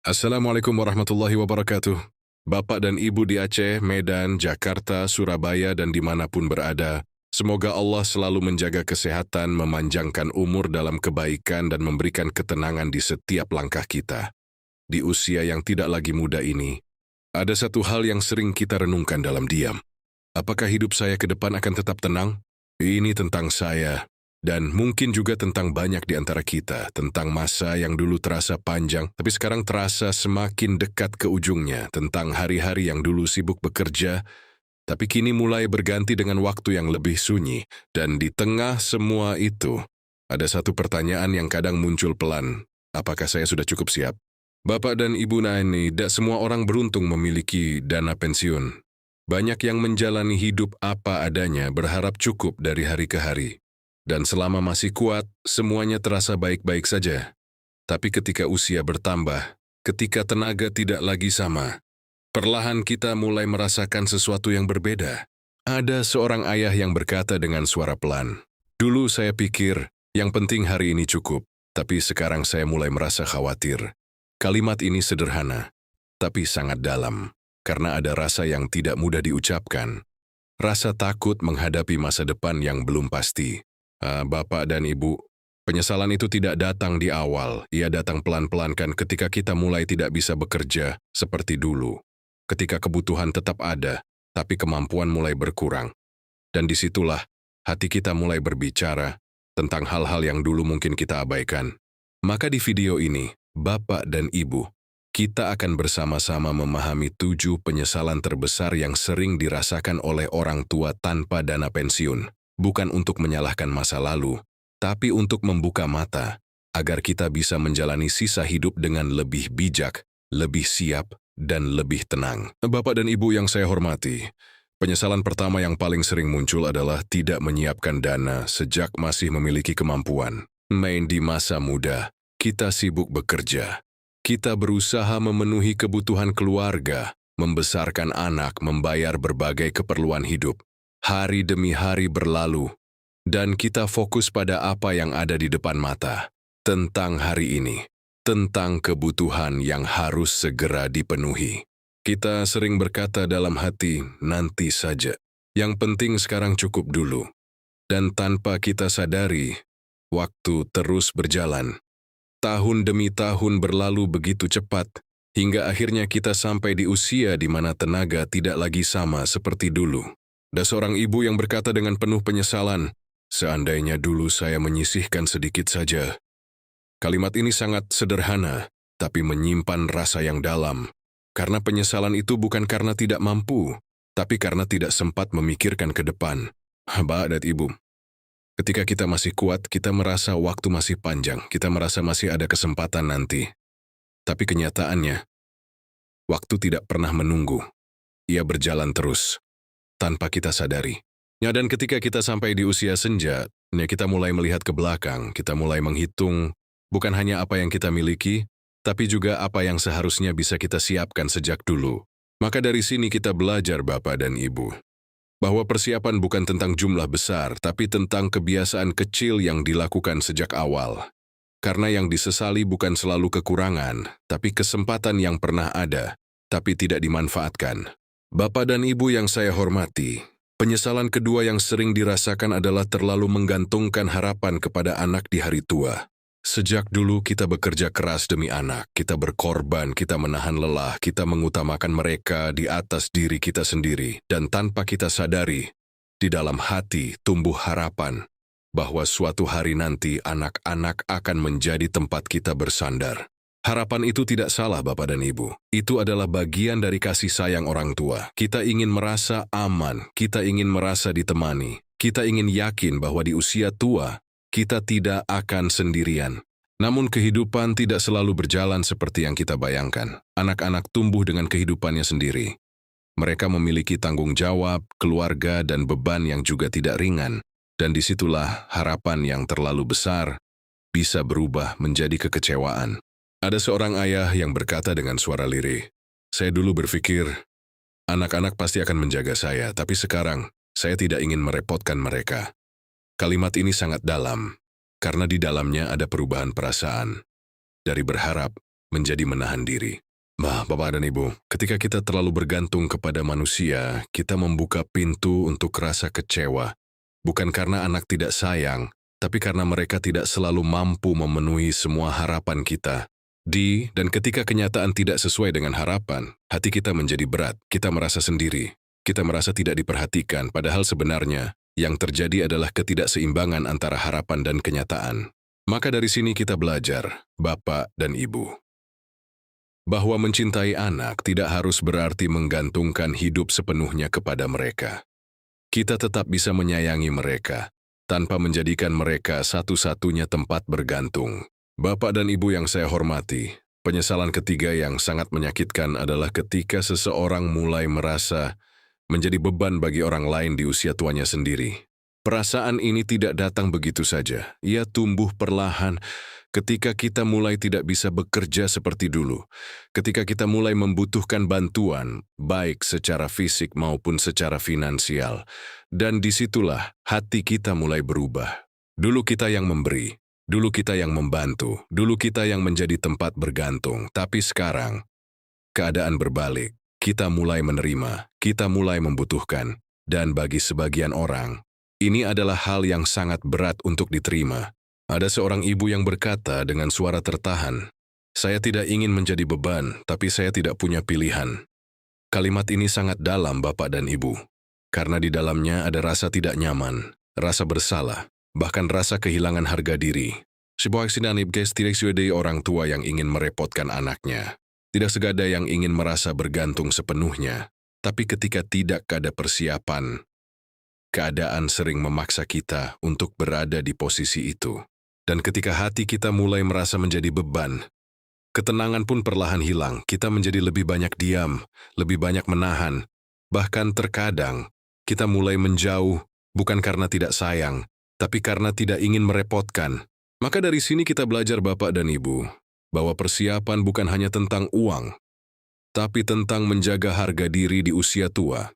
Assalamualaikum warahmatullahi wabarakatuh. Bapak dan Ibu di Aceh, Medan, Jakarta, Surabaya, dan dimanapun berada, semoga Allah selalu menjaga kesehatan, memanjangkan umur dalam kebaikan, dan memberikan ketenangan di setiap langkah kita. Di usia yang tidak lagi muda ini, ada satu hal yang sering kita renungkan dalam diam. Apakah hidup saya ke depan akan tetap tenang? Ini tentang saya, dan mungkin juga tentang banyak di antara kita, tentang masa yang dulu terasa panjang, tapi sekarang terasa semakin dekat ke ujungnya, tentang hari-hari yang dulu sibuk bekerja, tapi kini mulai berganti dengan waktu yang lebih sunyi. Dan di tengah semua itu, ada satu pertanyaan yang kadang muncul pelan. Apakah saya sudah cukup siap? Bapak dan Ibu Naini, tidak semua orang beruntung memiliki dana pensiun. Banyak yang menjalani hidup apa adanya, berharap cukup dari hari ke hari. Dan selama masih kuat, semuanya terasa baik-baik saja. Tapi ketika usia bertambah, ketika tenaga tidak lagi sama, perlahan kita mulai merasakan sesuatu yang berbeda. Ada seorang ayah yang berkata dengan suara pelan, "Dulu saya pikir, yang penting hari ini cukup, tapi sekarang saya mulai merasa khawatir." Kalimat ini sederhana, tapi sangat dalam, karena ada rasa yang tidak mudah diucapkan. Rasa takut menghadapi masa depan yang belum pasti. Bapak dan Ibu, penyesalan itu tidak datang di awal, ia datang pelan-pelan kan ketika kita mulai tidak bisa bekerja seperti dulu. Ketika kebutuhan tetap ada, tapi kemampuan mulai berkurang. Dan disitulah hati kita mulai berbicara tentang hal-hal yang dulu mungkin kita abaikan. Maka di video ini, Bapak dan Ibu, kita akan bersama-sama memahami 7 penyesalan terbesar yang sering dirasakan oleh orang tua tanpa dana pensiun. Bukan untuk menyalahkan masa lalu, tapi untuk membuka mata, agar kita bisa menjalani sisa hidup dengan lebih bijak, lebih siap, dan lebih tenang. Bapak dan Ibu yang saya hormati, penyesalan pertama yang paling sering muncul adalah tidak menyiapkan dana sejak masih memiliki kemampuan. Main di masa muda, kita sibuk bekerja. Kita berusaha memenuhi kebutuhan keluarga, membesarkan anak, membayar berbagai keperluan hidup. Hari demi hari berlalu, dan kita fokus pada apa yang ada di depan mata. Tentang hari ini, tentang kebutuhan yang harus segera dipenuhi. Kita sering berkata dalam hati, nanti saja. Yang penting sekarang cukup dulu. Dan tanpa kita sadari, waktu terus berjalan. Tahun demi tahun berlalu begitu cepat, hingga akhirnya kita sampai di usia di mana tenaga tidak lagi sama seperti dulu. Ada seorang ibu yang berkata dengan penuh penyesalan, "Seandainya dulu saya menyisihkan sedikit saja." Kalimat ini sangat sederhana, tapi menyimpan rasa yang dalam. Karena penyesalan itu bukan karena tidak mampu, tapi karena tidak sempat memikirkan ke depan. Bapak dan Ibu, ketika kita masih kuat, kita merasa waktu masih panjang, kita merasa masih ada kesempatan nanti. Tapi kenyataannya, waktu tidak pernah menunggu. Ia berjalan terus tanpa kita sadari. Ya, dan ketika kita sampai di usia senja, ya, kita mulai melihat ke belakang, kita mulai menghitung bukan hanya apa yang kita miliki, tapi juga apa yang seharusnya bisa kita siapkan sejak dulu. Maka dari sini kita belajar Bapak dan Ibu, bahwa persiapan bukan tentang jumlah besar, tapi tentang kebiasaan kecil yang dilakukan sejak awal. Karena yang disesali bukan selalu kekurangan, tapi kesempatan yang pernah ada, tapi tidak dimanfaatkan. Bapak dan Ibu yang saya hormati, penyesalan kedua yang sering dirasakan adalah terlalu menggantungkan harapan kepada anak di hari tua. Sejak dulu kita bekerja keras demi anak, kita berkorban, kita menahan lelah, kita mengutamakan mereka di atas diri kita sendiri, dan tanpa kita sadari, di dalam hati tumbuh harapan bahwa suatu hari nanti anak-anak akan menjadi tempat kita bersandar. Harapan itu tidak salah Bapak dan Ibu. Itu adalah bagian dari kasih sayang orang tua. Kita ingin merasa aman, kita ingin merasa ditemani. Kita ingin yakin bahwa di usia tua, kita tidak akan sendirian. Namun kehidupan tidak selalu berjalan seperti yang kita bayangkan. Anak-anak tumbuh dengan kehidupannya sendiri. Mereka memiliki tanggung jawab, keluarga, dan beban yang juga tidak ringan. Dan disitulah harapan yang terlalu besar bisa berubah menjadi kekecewaan. Ada seorang ayah yang berkata dengan suara lirih, "Saya dulu berpikir, anak-anak pasti akan menjaga saya, tapi sekarang saya tidak ingin merepotkan mereka." Kalimat ini sangat dalam, karena di dalamnya ada perubahan perasaan. Dari berharap menjadi menahan diri. Bapak dan Ibu, ketika kita terlalu bergantung kepada manusia, kita membuka pintu untuk rasa kecewa. Bukan karena anak tidak sayang, tapi karena mereka tidak selalu mampu memenuhi semua harapan kita. Dan ketika kenyataan tidak sesuai dengan harapan, hati kita menjadi berat, kita merasa sendiri, kita merasa tidak diperhatikan, padahal sebenarnya yang terjadi adalah ketidakseimbangan antara harapan dan kenyataan. Maka dari sini kita belajar, Bapak dan Ibu, bahwa mencintai anak tidak harus berarti menggantungkan hidup sepenuhnya kepada mereka. Kita tetap bisa menyayangi mereka, tanpa menjadikan mereka satu-satunya tempat bergantung. Bapak dan Ibu yang saya hormati, penyesalan ketiga yang sangat menyakitkan adalah ketika seseorang mulai merasa menjadi beban bagi orang lain di usia tuanya sendiri. Perasaan ini tidak datang begitu saja. Ia tumbuh perlahan ketika kita mulai tidak bisa bekerja seperti dulu. Ketika kita mulai membutuhkan bantuan, baik secara fisik maupun secara finansial. Dan disitulah hati kita mulai berubah. Dulu kita yang memberi, dulu kita yang membantu, dulu kita yang menjadi tempat bergantung. Tapi sekarang, keadaan berbalik. Kita mulai menerima, kita mulai membutuhkan. Dan bagi sebagian orang, ini adalah hal yang sangat berat untuk diterima. Ada seorang ibu yang berkata dengan suara tertahan, "Saya tidak ingin menjadi beban, tapi saya tidak punya pilihan." Kalimat ini sangat dalam, Bapak dan Ibu, karena di dalamnya ada rasa tidak nyaman, rasa bersalah, bahkan rasa kehilangan harga diri. Sebuah sinanib tidak sudah orang tua yang ingin merepotkan anaknya. Tidak segada yang ingin merasa bergantung sepenuhnya, tapi ketika tidak ada persiapan, keadaan sering memaksa kita untuk berada di posisi itu. Dan ketika hati kita mulai merasa menjadi beban, ketenangan pun perlahan hilang. Kita menjadi lebih banyak diam, lebih banyak menahan. Bahkan terkadang, kita mulai menjauh, bukan karena tidak sayang, tapi karena tidak ingin merepotkan. Maka dari sini kita belajar Bapak dan Ibu, bahwa persiapan bukan hanya tentang uang, tapi tentang menjaga harga diri di usia tua,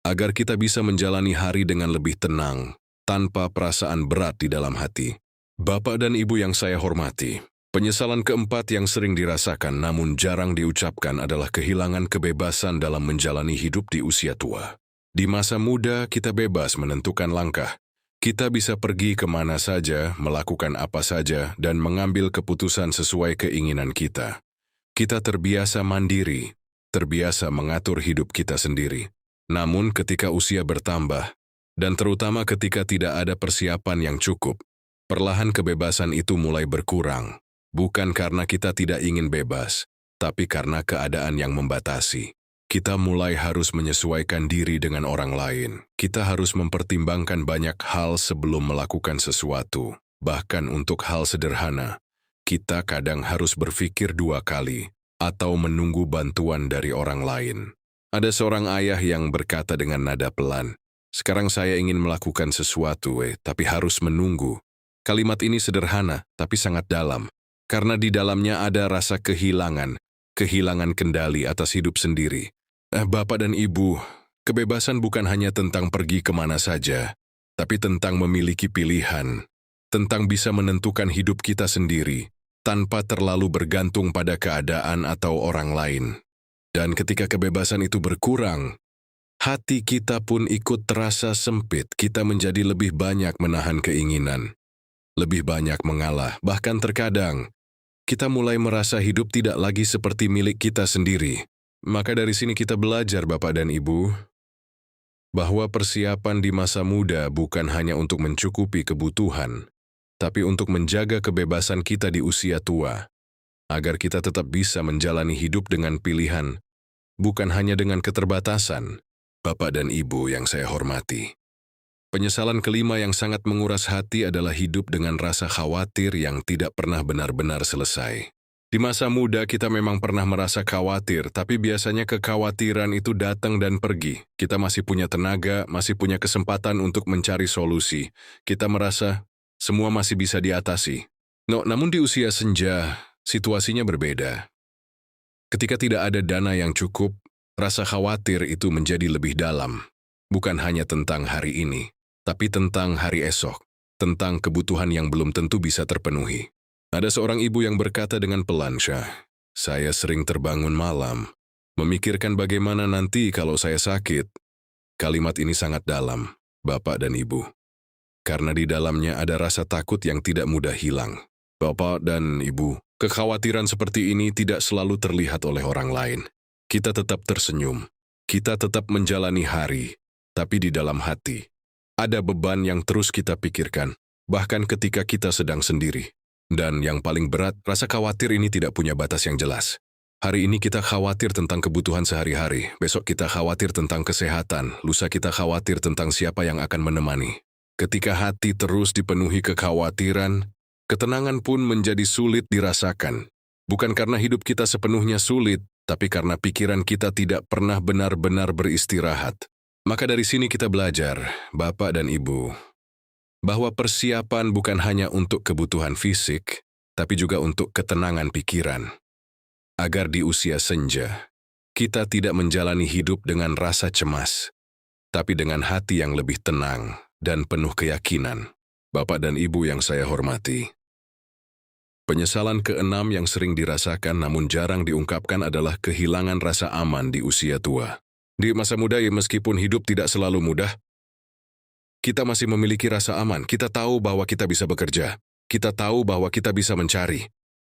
agar kita bisa menjalani hari dengan lebih tenang, tanpa perasaan berat di dalam hati. Bapak dan Ibu yang saya hormati, penyesalan keempat yang sering dirasakan namun jarang diucapkan adalah kehilangan kebebasan dalam menjalani hidup di usia tua. Di masa muda, kita bebas menentukan langkah. Kita bisa pergi kemana saja, melakukan apa saja, dan mengambil keputusan sesuai keinginan kita. Kita terbiasa mandiri, terbiasa mengatur hidup kita sendiri. Namun ketika usia bertambah, dan terutama ketika tidak ada persiapan yang cukup, perlahan kebebasan itu mulai berkurang. Bukan karena kita tidak ingin bebas, tapi karena keadaan yang membatasi. Kita mulai harus menyesuaikan diri dengan orang lain. Kita harus mempertimbangkan banyak hal sebelum melakukan sesuatu. Bahkan untuk hal sederhana, kita kadang harus berpikir 2 kali, atau menunggu bantuan dari orang lain. Ada seorang ayah yang berkata dengan nada pelan, "Sekarang saya ingin melakukan sesuatu, tapi harus menunggu." Kalimat ini sederhana, tapi sangat dalam. Karena di dalamnya ada rasa kehilangan kendali atas hidup sendiri. Bapak dan Ibu, kebebasan bukan hanya tentang pergi kemana saja, tapi tentang memiliki pilihan, tentang bisa menentukan hidup kita sendiri, tanpa terlalu bergantung pada keadaan atau orang lain. Dan ketika kebebasan itu berkurang, hati kita pun ikut terasa sempit. Kita menjadi lebih banyak menahan keinginan, lebih banyak mengalah. Bahkan terkadang, kita mulai merasa hidup tidak lagi seperti milik kita sendiri. Maka dari sini kita belajar Bapak dan Ibu, bahwa persiapan di masa muda bukan hanya untuk mencukupi kebutuhan, tapi untuk menjaga kebebasan kita di usia tua, agar kita tetap bisa menjalani hidup dengan pilihan, bukan hanya dengan keterbatasan. Bapak dan Ibu yang saya hormati, penyesalan kelima yang sangat menguras hati adalah hidup dengan rasa khawatir yang tidak pernah benar-benar selesai. Di masa muda kita memang pernah merasa khawatir, tapi biasanya kekhawatiran itu datang dan pergi. Kita masih punya tenaga, masih punya kesempatan untuk mencari solusi. Kita merasa semua masih bisa diatasi. Namun di usia senja, situasinya berbeda. Ketika tidak ada dana yang cukup, rasa khawatir itu menjadi lebih dalam. Bukan hanya tentang hari ini, tapi tentang hari esok, tentang kebutuhan yang belum tentu bisa terpenuhi. Ada seorang ibu yang berkata dengan pelan, "Syah, Saya sering terbangun malam, memikirkan bagaimana nanti kalau saya sakit. Kalimat ini sangat dalam, Bapak dan Ibu. Karena di dalamnya ada rasa takut yang tidak mudah hilang. Bapak dan Ibu, kekhawatiran seperti ini tidak selalu terlihat oleh orang lain. Kita tetap tersenyum, kita tetap menjalani hari, tapi di dalam hati, ada beban yang terus kita pikirkan, bahkan ketika kita sedang sendiri. Dan yang paling berat, rasa khawatir ini tidak punya batas yang jelas. Hari ini kita khawatir tentang kebutuhan sehari-hari, besok kita khawatir tentang kesehatan, lusa kita khawatir tentang siapa yang akan menemani. Ketika hati terus dipenuhi kekhawatiran, ketenangan pun menjadi sulit dirasakan. Bukan karena hidup kita sepenuhnya sulit, tapi karena pikiran kita tidak pernah benar-benar beristirahat. Maka dari sini kita belajar, Bapak dan Ibu, bahwa persiapan bukan hanya untuk kebutuhan fisik, tapi juga untuk ketenangan pikiran. Agar di usia senja, kita tidak menjalani hidup dengan rasa cemas, tapi dengan hati yang lebih tenang dan penuh keyakinan. Bapak dan Ibu yang saya hormati, penyesalan keenam yang sering dirasakan namun jarang diungkapkan adalah kehilangan rasa aman di usia tua. Di masa muda ya meskipun hidup tidak selalu mudah, kita masih memiliki rasa aman. Kita tahu bahwa kita bisa bekerja. Kita tahu bahwa kita bisa mencari.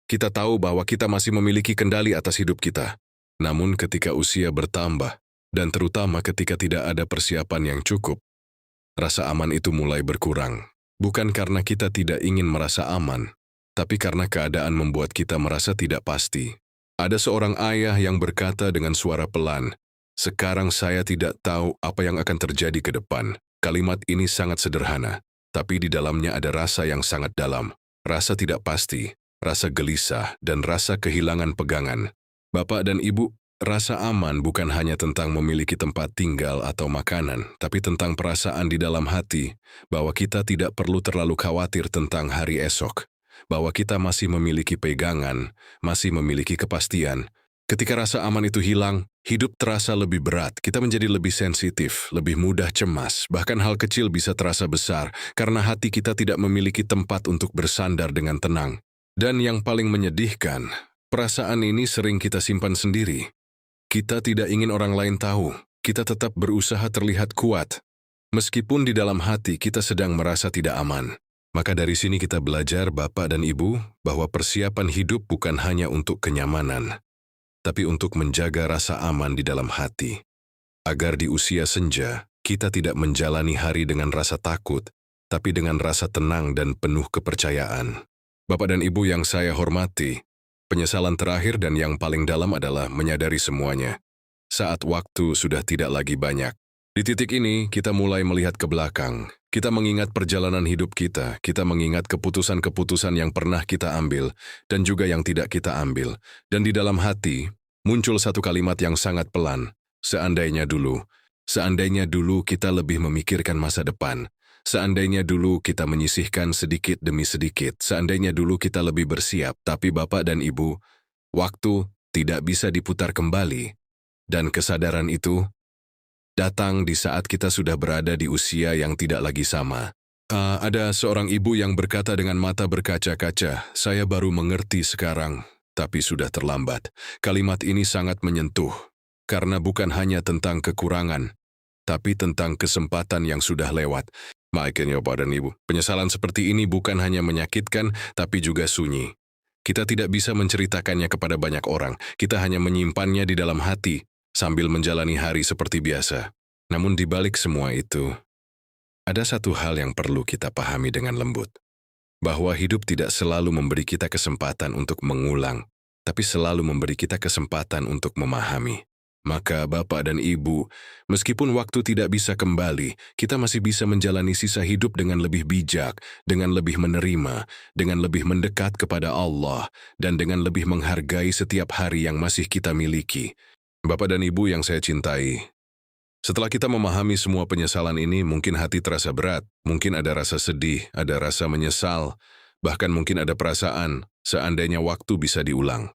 Kita tahu bahwa kita masih memiliki kendali atas hidup kita. Namun ketika usia bertambah, dan terutama ketika tidak ada persiapan yang cukup, rasa aman itu mulai berkurang. Bukan karena kita tidak ingin merasa aman, tapi karena keadaan membuat kita merasa tidak pasti. Ada seorang ayah yang berkata dengan suara pelan, "Sekarang saya tidak tahu apa yang akan terjadi ke depan." Kalimat ini sangat sederhana, tapi di dalamnya ada rasa yang sangat dalam. Rasa tidak pasti, rasa gelisah, dan rasa kehilangan pegangan. Bapak dan Ibu, rasa aman bukan hanya tentang memiliki tempat tinggal atau makanan, tapi tentang perasaan di dalam hati bahwa kita tidak perlu terlalu khawatir tentang hari esok, bahwa kita masih memiliki pegangan, masih memiliki kepastian. Ketika rasa aman itu hilang, hidup terasa lebih berat, kita menjadi lebih sensitif, lebih mudah cemas, bahkan hal kecil bisa terasa besar karena hati kita tidak memiliki tempat untuk bersandar dengan tenang. Dan yang paling menyedihkan, perasaan ini sering kita simpan sendiri. Kita tidak ingin orang lain tahu, kita tetap berusaha terlihat kuat, meskipun di dalam hati kita sedang merasa tidak aman. Maka dari sini kita belajar, Bapak dan Ibu, bahwa persiapan hidup bukan hanya untuk kenyamanan, tapi untuk menjaga rasa aman di dalam hati. Agar di usia senja, kita tidak menjalani hari dengan rasa takut, tapi dengan rasa tenang dan penuh kepercayaan. Bapak dan Ibu yang saya hormati, penyesalan terakhir dan yang paling dalam adalah menyadari semuanya. Saat waktu sudah tidak lagi banyak. Di titik ini, kita mulai melihat ke belakang. Kita mengingat perjalanan hidup kita mengingat keputusan-keputusan yang pernah kita ambil, dan juga yang tidak kita ambil. Dan di dalam hati, muncul satu kalimat yang sangat pelan, seandainya dulu kita lebih memikirkan masa depan, seandainya dulu kita menyisihkan sedikit demi sedikit, seandainya dulu kita lebih bersiap. Tapi Bapak dan Ibu, waktu tidak bisa diputar kembali, dan kesadaran itu datang di saat kita sudah berada di usia yang tidak lagi sama. Ada seorang ibu yang berkata dengan mata berkaca-kaca, "Saya baru mengerti sekarang, tapi sudah terlambat." Kalimat ini sangat menyentuh, karena bukan hanya tentang kekurangan, tapi tentang kesempatan yang sudah lewat. Makanya Bapak dan Ibu, penyesalan seperti ini bukan hanya menyakitkan, tapi juga sunyi. Kita tidak bisa menceritakannya kepada banyak orang, kita hanya menyimpannya di dalam hati, sambil menjalani hari seperti biasa. Namun di balik semua itu, ada satu hal yang perlu kita pahami dengan lembut. Bahwa hidup tidak selalu memberi kita kesempatan untuk mengulang, tapi selalu memberi kita kesempatan untuk memahami. Maka Bapak dan Ibu, meskipun waktu tidak bisa kembali, kita masih bisa menjalani sisa hidup dengan lebih bijak, dengan lebih menerima, dengan lebih mendekat kepada Allah, dan dengan lebih menghargai setiap hari yang masih kita miliki. Bapak dan Ibu yang saya cintai, setelah kita memahami semua penyesalan ini, mungkin hati terasa berat, mungkin ada rasa sedih, ada rasa menyesal, bahkan mungkin ada perasaan, seandainya waktu bisa diulang.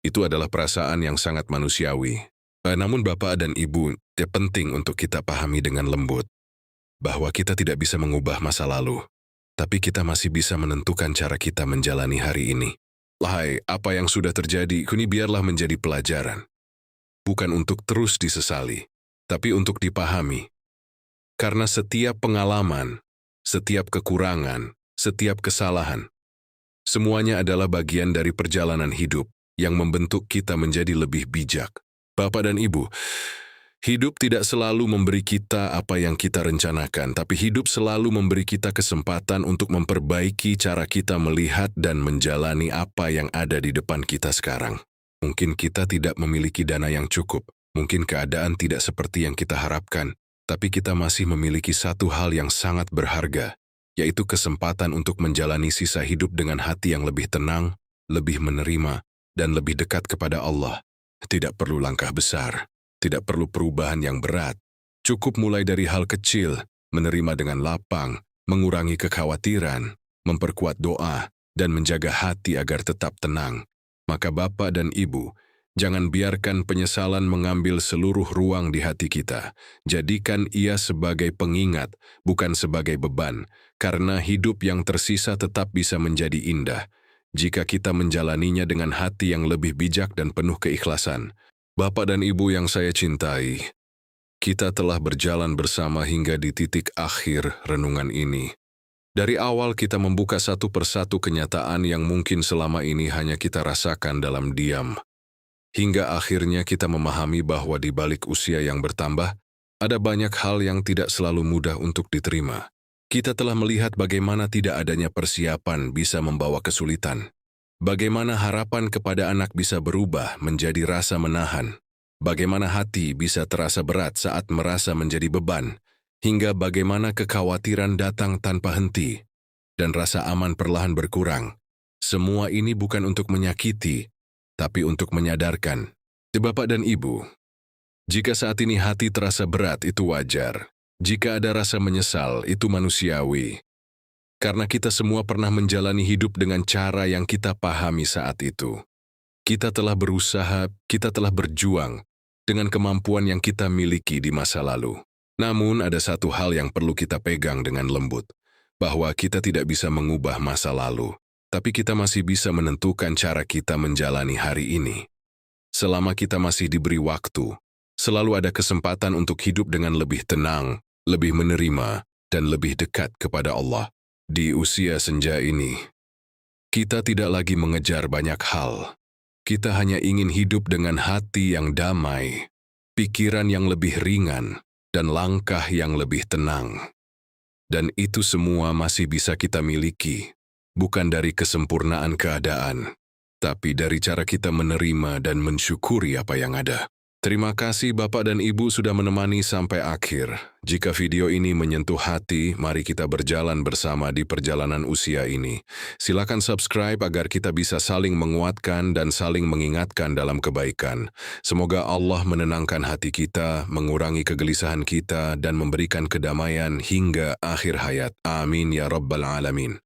Itu adalah perasaan yang sangat manusiawi. Namun Bapak dan Ibu, penting untuk kita pahami dengan lembut, bahwa kita tidak bisa mengubah masa lalu, tapi kita masih bisa menentukan cara kita menjalani hari ini. Hai, apa yang sudah terjadi, kini biarlah menjadi pelajaran. Bukan untuk terus disesali, tapi untuk dipahami. Karena setiap pengalaman, setiap kekurangan, setiap kesalahan, semuanya adalah bagian dari perjalanan hidup yang membentuk kita menjadi lebih bijak. Bapak dan Ibu, hidup tidak selalu memberi kita apa yang kita rencanakan, tapi hidup selalu memberi kita kesempatan untuk memperbaiki cara kita melihat dan menjalani apa yang ada di depan kita sekarang. Mungkin kita tidak memiliki dana yang cukup, mungkin keadaan tidak seperti yang kita harapkan, tapi kita masih memiliki satu hal yang sangat berharga, yaitu kesempatan untuk menjalani sisa hidup dengan hati yang lebih tenang, lebih menerima, dan lebih dekat kepada Allah. Tidak perlu langkah besar, tidak perlu perubahan yang berat. Cukup mulai dari hal kecil, menerima dengan lapang, mengurangi kekhawatiran, memperkuat doa, dan menjaga hati agar tetap tenang. Maka Bapak dan Ibu, jangan biarkan penyesalan mengambil seluruh ruang di hati kita. Jadikan ia sebagai pengingat, bukan sebagai beban, karena hidup yang tersisa tetap bisa menjadi indah jika kita menjalaninya dengan hati yang lebih bijak dan penuh keikhlasan. Bapak dan Ibu yang saya cintai, kita telah berjalan bersama hingga di titik akhir renungan ini. Dari awal kita membuka satu persatu kenyataan yang mungkin selama ini hanya kita rasakan dalam diam. Hingga akhirnya kita memahami bahwa di balik usia yang bertambah, ada banyak hal yang tidak selalu mudah untuk diterima. Kita telah melihat bagaimana tidak adanya persiapan bisa membawa kesulitan. Bagaimana harapan kepada anak bisa berubah menjadi rasa menahan. Bagaimana hati bisa terasa berat saat merasa menjadi beban. Hingga bagaimana kekhawatiran datang tanpa henti, dan rasa aman perlahan berkurang. Semua ini bukan untuk menyakiti, tapi untuk menyadarkan. Bapak dan Ibu, jika saat ini hati terasa berat, itu wajar. Jika ada rasa menyesal, itu manusiawi. Karena kita semua pernah menjalani hidup dengan cara yang kita pahami saat itu. Kita telah berusaha, kita telah berjuang dengan kemampuan yang kita miliki di masa lalu. Namun ada satu hal yang perlu kita pegang dengan lembut, bahwa kita tidak bisa mengubah masa lalu, tapi kita masih bisa menentukan cara kita menjalani hari ini. Selama kita masih diberi waktu, selalu ada kesempatan untuk hidup dengan lebih tenang, lebih menerima, dan lebih dekat kepada Allah. Di usia senja ini, kita tidak lagi mengejar banyak hal. Kita hanya ingin hidup dengan hati yang damai, pikiran yang lebih ringan, dan langkah yang lebih tenang. Dan itu semua masih bisa kita miliki, bukan dari kesempurnaan keadaan, tapi dari cara kita menerima dan mensyukuri apa yang ada. Terima kasih Bapak dan Ibu sudah menemani sampai akhir. Jika video ini menyentuh hati, mari kita berjalan bersama di perjalanan usia ini. Silakan subscribe agar kita bisa saling menguatkan dan saling mengingatkan dalam kebaikan. Semoga Allah menenangkan hati kita, mengurangi kegelisahan kita, dan memberikan kedamaian hingga akhir hayat. Amin ya Rabbal Alamin.